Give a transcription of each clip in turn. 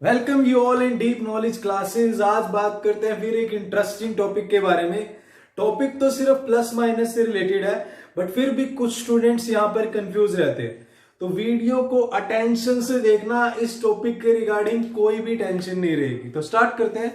Welcome you all in deep knowledge classes. आज बात करते हैं फिर एक इंटरेस्टिंग टॉपिक के बारे में। टॉपिक तो सिर्फ प्लस माइनस से रिलेटेड है, बट फिर भी कुछ स्टूडेंट्स यहाँ पर कंफ्यूज रहते हैं, तो वीडियो को अटेंशन से देखना। इस टॉपिक के रिगार्डिंग कोई भी टेंशन नहीं रहेगी। तो स्टार्ट करते हैं।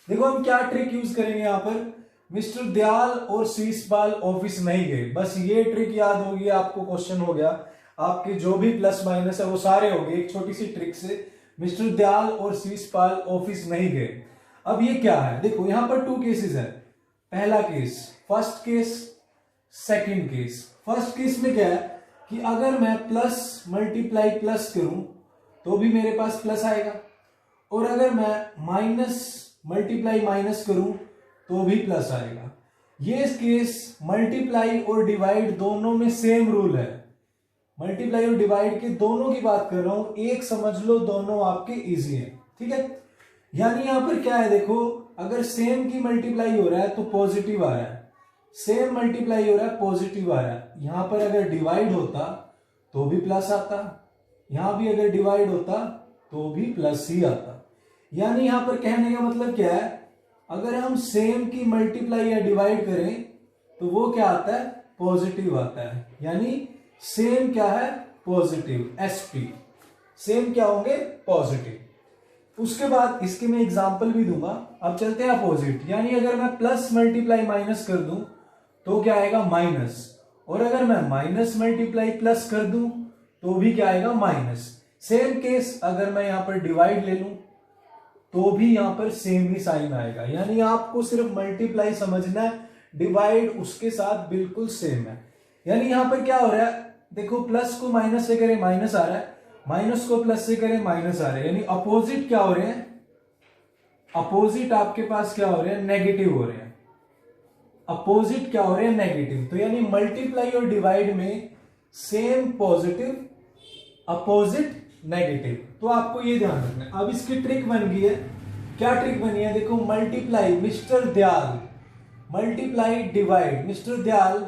देखो हम क्या ट्रिक यूज करेंगे यहाँ पर। मिस्टर दयाल और शीशपाल ऑफिस नहीं गए, बस ये ट्रिक याद होगी आपको। क्वेश्चन हो गया, आपके जो भी प्लस माइनस है वो सारे हो गए एक छोटी सी ट्रिक से। मिस्टर दयाल और शीशपाल ऑफिस नहीं गए। अब ये क्या है, देखो यहां पर 2 केसेस है। पहला case, first case, second case. First case में क्या है कि अगर मैं प्लस मल्टीप्लाई प्लस करूं तो भी मेरे पास प्लस आएगा, और अगर मैं माइनस मल्टीप्लाई माइनस करूं तो भी प्लस आएगा। ये केस मल्टीप्लाई और डिवाइड दोनों में सेम रूल है। मल्टीप्लाई और डिवाइड के दोनों की बात कर रहा हूं, एक समझ लो, दोनों आपके इजी है। ठीक है, यानी यहां पर क्या है, देखो अगर सेम की मल्टीप्लाई हो रहा है तो पॉजिटिव आ रहा है, सेम मल्टीप्लाई हो रहा है पॉजिटिव आ रहा है। यहां पर अगर डिवाइड होता तो भी प्लस आता, यहां भी अगर डिवाइड होता तो भी प्लस ही आता। यानी यहां पर कहने का मतलब क्या है, अगर हम सेम की मल्टीप्लाई या डिवाइड करें तो वो क्या आता है, पॉजिटिव आता है। यानी सेम क्या है, पॉजिटिव, एसपी। सेम क्या होंगे, पॉजिटिव। उसके बाद इसके मैं एग्जांपल भी दूंगा। अब चलते हैं अपोजिट, यानी अगर मैं प्लस मल्टीप्लाई माइनस कर दूं तो क्या आएगा, माइनस। और अगर मैं माइनस मल्टीप्लाई प्लस कर दूं तो भी क्या आएगा, माइनस। सेम केस अगर मैं यहां पर डिवाइड ले लूं तो भी यहां पर सेम ही साइन आएगा। यानी आपको सिर्फ मल्टीप्लाई समझना है, डिवाइड उसके साथ बिल्कुल सेम है। यानी यहां पर क्या हो रहा है, देखो प्लस को माइनस से करें माइनस आ रहा है, माइनस को प्लस से करें माइनस आ रहा है। यानी अपोजिट क्या हो रहे हैं, अपोजिट आपके पास क्या हो रहे हैं, नेगेटिव हो रहे हैं। अपोजिट क्या हो रहे हैं, नेगेटिव। तो यानी मल्टीप्लाई और डिवाइड में सेम पॉजिटिव, अपोजिट नेगेटिव। तो आपको ये ध्यान रखना है। अब इसकी ट्रिक बन गई है। क्या ट्रिक बनी है, देखो multiply mister Dayal, multiply divide mister Dayal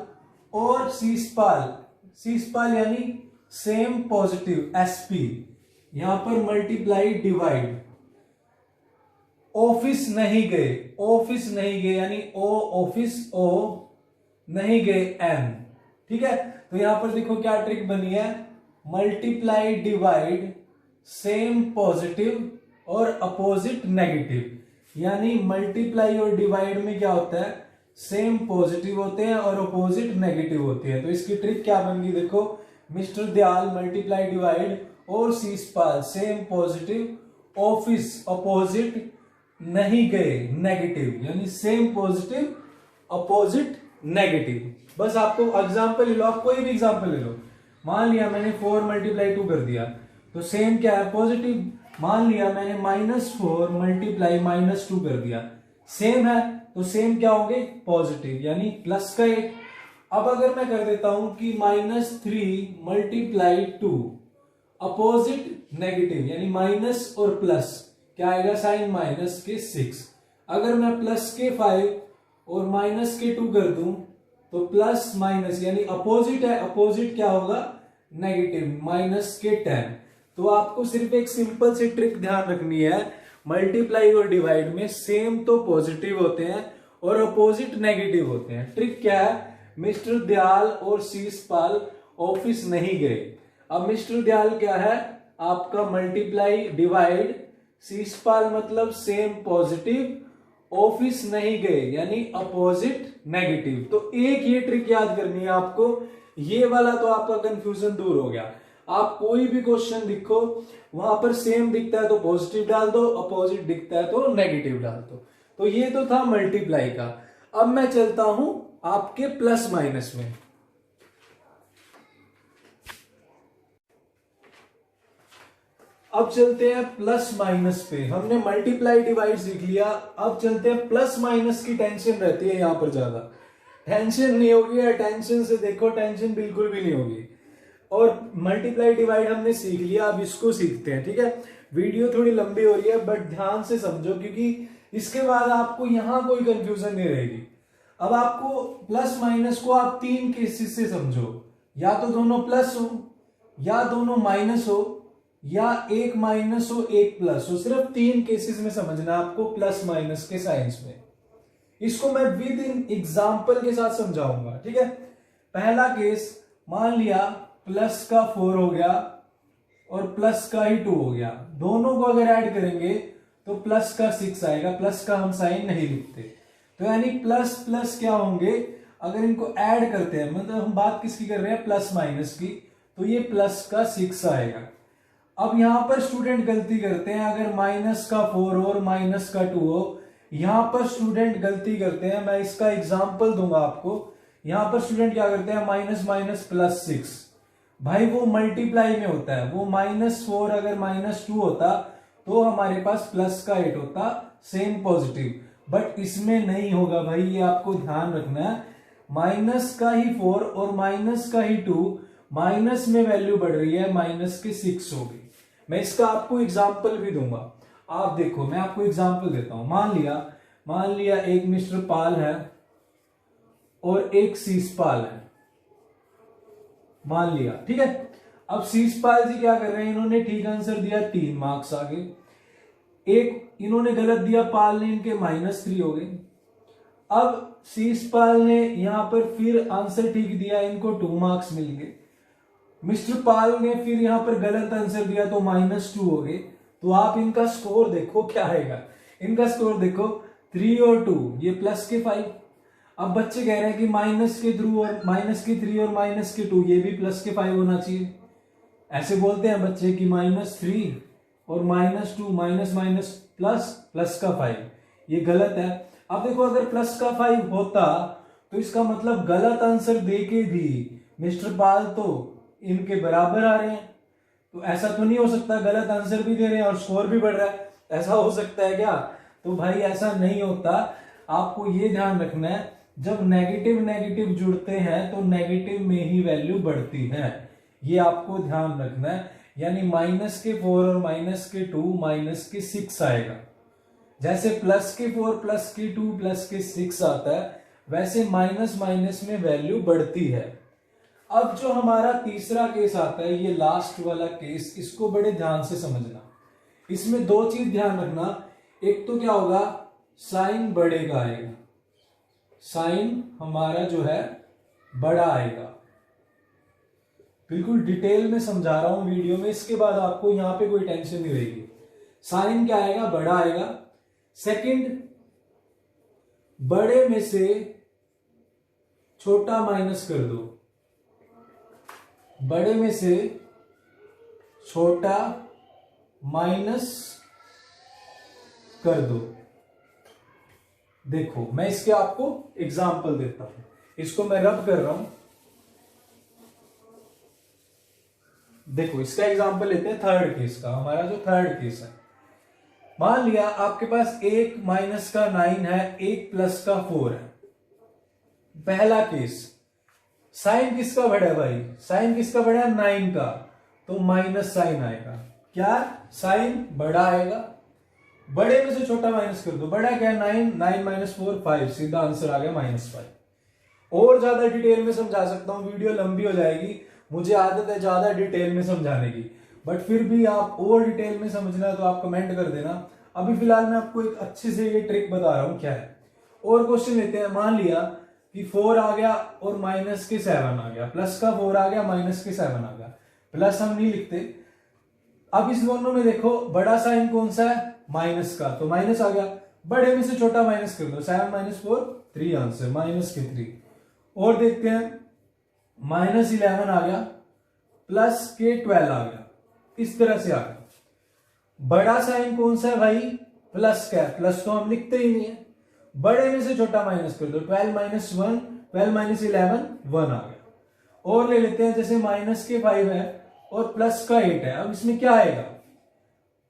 और शीशपाल, शीशपाल यानी सेम पॉजिटिव, एसपी। यहां पर मल्टीप्लाई डिवाइड, ऑफिस नहीं गए, ऑफिस नहीं गए यानी ओ ऑफिस, ओ नहीं गए एम। ठीक है, तो यहां पर देखो क्या ट्रिक बनी है, मल्टीप्लाई डिवाइड सेम पॉजिटिव और अपोजिट नेगेटिव। यानी मल्टीप्लाई और डिवाइड में क्या होता है, सेम पॉजिटिव होते हैं और अपोजिट नेगेटिव होते हैं। तो इसकी ट्रिक क्या बन गई, देखो मिस्टर दयाल मल्टीप्लाई डिवाइड और Sheeshpal same positive, office opposite, नहीं गए नेगेटिव। यानी सेम पॉजिटिव अपोजिट नेगेटिव। बस आपको एग्जांपल ले लो, आप कोई भी एग्जांपल ले लो। मान लिया मैंने 4 मल्टीप्लाई 2 कर दिया तो सेम क्या है, पॉजिटिव। मान लिया मैंने -4 मल्टीप्लाई -2 कर दिया, सेम है, तो सेम क्या होंगे, पॉजिटिव, यानी प्लस का 1। अब अगर मैं कर देता हूं कि -3 मल्टीप्लाई 2, अपोजिट नेगेटिव, यानी माइनस और प्लस, क्या आएगा, साइन माइनस के 6। अगर मैं प्लस के 5 और माइनस के 2 कर दूं तो प्लस माइनस, यानी अपोजिट है, अपोजिट क्या होगा, नेगेटिव, माइनस के 10। तो आपको सिर्फ एक सिंपल सी ट्रिक ध्यान रखनी है, मल्टीप्लाई और डिवाइड में सेम तो पॉजिटिव होते हैं और अपोजिट नेगेटिव होते हैं। ट्रिक क्या है, मिस्टर दयाल और शीशपाल ऑफिस नहीं गए। अब मिस्टर दयाल क्या है, आपका मल्टीप्लाई डिवाइड, शीशपाल मतलब सेम पॉजिटिव, ऑफिस नहीं गए यानी अपोजिट नेगेटिव। तो एक ये ट्रिक याद करनी है आपको, ये वाला तो आपका कंफ्यूजन दूर हो गया। आप कोई भी क्वेश्चन लिखो, वहां पर सेम दिखता है तो पॉजिटिव डाल दो, अपोजिट दिखता है तो नेगेटिव डाल दो। तो ये तो था मल्टीप्लाई का। अब मैं चलता हूं आपके प्लस माइनस में। अब चलते हैं प्लस माइनस पे। हमने मल्टीप्लाई डिवाइड सीख लिया, अब चलते हैं प्लस माइनस की। टेंशन रहती है यहां पर, ज्यादा टेंशन नहीं होगी, या टेंशन से देखो, टेंशन बिल्कुल भी नहीं होगी। और मल्टीप्लाई डिवाइड हमने सीख लिया, अब इसको सीखते हैं। ठीक है, वीडियो थोड़ी लंबी हो रही है बट ध्यान से समझो, क्योंकि इसके बाद आपको यहां कोई कंफ्यूजन नहीं रहेगी। अब आपको प्लस माइनस को आप 3 केसेस से समझो, या तो दोनों प्लस हो, या दोनों माइनस हो, या एक माइनस हो एक प्लस हो, सिर्फ 3 केसेस में समझना है आपको प्लस माइनस के साइंस में। इसको मैं विद इन एग्जाम्पल के साथ समझाऊंगा, ठीक है। पहला केस, मान लिया प्लस का 4 हो गया और प्लस का ही 2 हो गया, दोनों को अगर ऐड करेंगे तो प्लस का 6 आएगा, प्लस का हम साइन नहीं लिखते, तो यानी प्लस प्लस क्या होंगे, अगर इनको ऐड करते हैं, मतलब हम बात किसकी कर रहे हैं, प्लस माइनस की, तो ये प्लस का 6 आएगा। अब यहां पर स्टूडेंट गलती करते हैं, अगर माइनस का 4 हो और माइनस का 2 हो, यहां पर स्टूडेंट गलती करते हैं, मैं इसका एग्जांपल दूंगा आपको। यहां पर स्टूडेंट क्या करते हैं, माइनस माइनस प्लस 6, भाई वो मल्टीप्लाई में होता है, वो -4 अगर -2 होता तो हमारे पास प्लस का 8 होता, सेम पॉजिटिव, बट इसमें नहीं होगा भाई, ये आपको ध्यान रखना है। माइनस का ही 4 और माइनस का ही 2, माइनस में वैल्यू बढ़ रही है, माइनस के 6 हो गई। मैं इसका आपको एग्जाम्पल भी दूंगा, आप देखो, मैं आपको एग्जाम्पल देता हूं। मान लिया एक मिस्टर पाल है और एक शीशपाल है, मान लिया, ठीक है। अब शीशपाल जी क्या कर रहे हैं, इन्होंने ठीक आंसर दिया, 3 मार्क्स आ गए। एक इन्होंने गलत दिया, पाल ने, इनके -3 हो गए। अब शीशपाल ने यहां पर फिर आंसर ठीक दिया, इनको 2 मार्क्स मिल गए। मिस्टर पाल ने फिर यहां पर गलत आंसर दिया तो -2 हो गए। तो आप इनका स्कोर देखो क्या आएगा, इनका स्कोर देखो 3 और 2, ये प्लस के 5। अब बच्चे कह रहे हैं कि माइनस के 3 और माइनस के 2, ये भी प्लस के 5 होना चाहिए। ऐसे बोलते हैं बच्चे कि -3 और -2, माइनस माइनस प्लस, प्लस का 5, ये गलत है। अब देखो, अगर प्लस का 5 होता तो इसका मतलब गलत आंसर देके भी मिस्टर पाल तो इनके बराबर आ रहे हैं, तो ऐसा तो नहीं हो सकता, गलत आंसर भी दे रहे हैं और स्कोर भी बढ़ रहा है, ऐसा हो सकता है क्या? तो भाई ऐसा नहीं होता। आपको ये ध्यान रखना है, जब नेगेटिव नेगेटिव जुड़ते हैं तो नेगेटिव में ही वैल्यू बढ़ती है, ये आपको ध्यान रखना है। यानी माइनस के 4 और माइनस के 2, माइनस के 6 आएगा। जैसे प्लस के 4, प्लस के 2, प्लस के 6 आता है, वैसे माइनस माइनस में वैल्यू बढ़ती है। अब जो हमारा तीसरा केस आता है, ये लास्ट वाला केस, इसको बड़े ध्यान से समझना। इसमें 2 चीज ध्यान रखना, एक तो क्या होगा, साइन बढ़ेगा आएगा, साइन हमारा जो है बड़ा आएगा। बिल्कुल डिटेल में समझा रहा हूं वीडियो में, इसके बाद आपको यहां पे कोई टेंशन नहीं रहेगी। साइन क्या आएगा, बड़ा आएगा। सेकंड, बड़े में से छोटा माइनस कर दो, बड़े में से छोटा माइनस कर दो। देखो, मैं इसके आपको एग्जाम्पल देता हूं, इसको मैं रब कर रहा हूं। देखो, इसका एग्जाम्पल लेते हैं थर्ड केस का, हमारा जो थर्ड केस है। मान लिया आपके पास एक माइनस का 9 है, एक प्लस का 4 है। पहला केस, साइन किसका बड़ा है भाई, साइन किसका बड़ा है, 9 का, तो माइनस साइन आएगा। क्या, साइन बड़ा आएगा। बड़े में से छोटा माइनस कर दो, बड़ा क्या है, 9, 9 माइनस 4, 5, सीधा आंसर आ गया -5। और ज्यादा डिटेल में समझा सकता हूं, वीडियो लंबी हो जाएगी, मुझे आदत है ज्यादा डिटेल में समझाने की, बट फिर भी आप और डिटेल में समझना तो आप कमेंट कर देना। अभी फिलहाल मैं आपको एक अच्छे से ये ट्रिक बता रहा हूं क्या है। और क्वेश्चन लेते हैं, मान लिया कि 4 आ गया और माइनस के 7 आ गया, प्लस का 4 आ गया, माइनस के 7 आ गया, प्लस हम नहीं लिखते। अब इस दोनों में देखो, बड़ा साइन कौन सा है, माइनस का, तो माइनस आ गया। बड़े में से छोटा माइनस कर दो, 7 माइनस 4, 3 आंसर, माइनस के 3। और देखते हैं, -11 आ गया, प्लस के 12 आ गया, इस तरह से आ गया। बड़ा साइन कौन सा है भाई, प्लस का है, प्लस तो हम लिखते ही नहीं है। बड़े में से छोटा माइनस कर दो, 12 माइनस 1, 12 माइनस 11, 1 आ गया। और ले लेते हैं, जैसे माइनस के 5 है और प्लस का 8 है। अब इसमें क्या आएगा,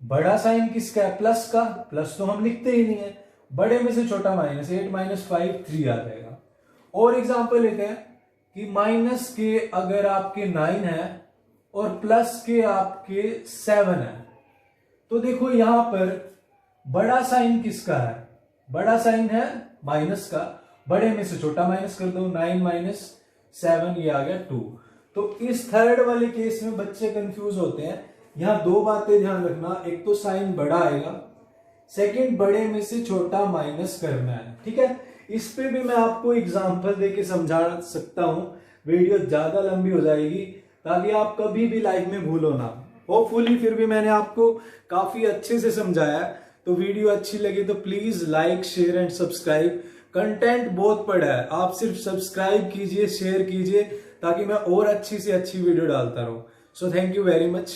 बड़ा साइन किसका है, प्लस का, प्लस तो हम लिखते ही नहीं है। बड़े में से छोटा माइनस, 8 माइनस 5, 3 आ जाएगा। और एग्जांपल लेते हैं कि माइनस के अगर आपके 9 है और प्लस के आपके 7 है, तो देखो यहां पर बड़ा साइन किसका है, बड़ा साइन है माइनस का, बड़े में से छोटा माइनस कर दो, 9 माइनस 7, ये आ गया 2। तो इस थर्ड वाले केस में बच्चे कंफ्यूज होते हैं यहाँ दो बातें ध्यान रखना, एक तो साइन बड़ा आएगा, सेकंड बड़े में से छोटा माइनस करना है, ठीक है। इस पे भी मैं आपको एग्जांपल देके समझा सकता हूँ, वीडियो ज्यादा लंबी हो जाएगी ताकि आप कभी भी लाइफ में भूलो ना। होपफुली फिर भी मैंने आपको काफी अच्छे से समझाया है। तो वीडियो अच्छी लगी तो please like share and subscribe. Content बहुत पड़ा है, आप सिर्फ सब्सक्राइब कीजिए, शेयर कीजिए ताकि मैं और अच्छी से अच्छी वीडियो डालता रहूं। So thank you very much.